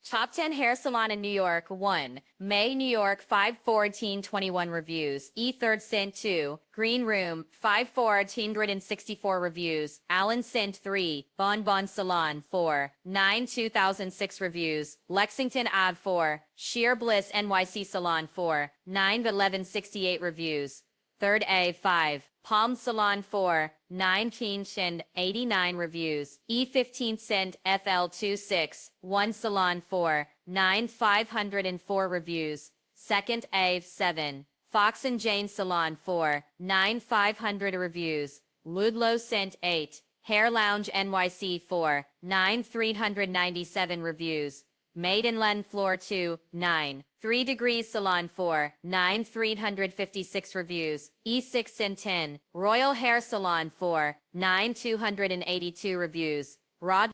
Top 10 hair salon in New York. 1. May, New York, 5/14/21 reviews. E3rd Cent 2. Green Room, 5/14/64 reviews. Allen Cent 3. Bon Bon Salon 4. 9/2006 reviews. Lexington Ave 4. Sheer Bliss NYC Salon 4. 9/11/68 reviews. 3rd A 5. Palm Salon 4. 9/89 reviews. E15 Cent FL26. 1 Salon 4. 9/504 reviews. 2nd A 7. Fox and Jane Salon 4. 9/500 reviews. Ludlow Cent 8. Hair Lounge NYC 4. 9/397 reviews. Maidenland Floor 2. 9. 3 Degrees Salon 4. 9/356 reviews. E6 and 10. Royal Hair Salon 4. 9/282 reviews. Rod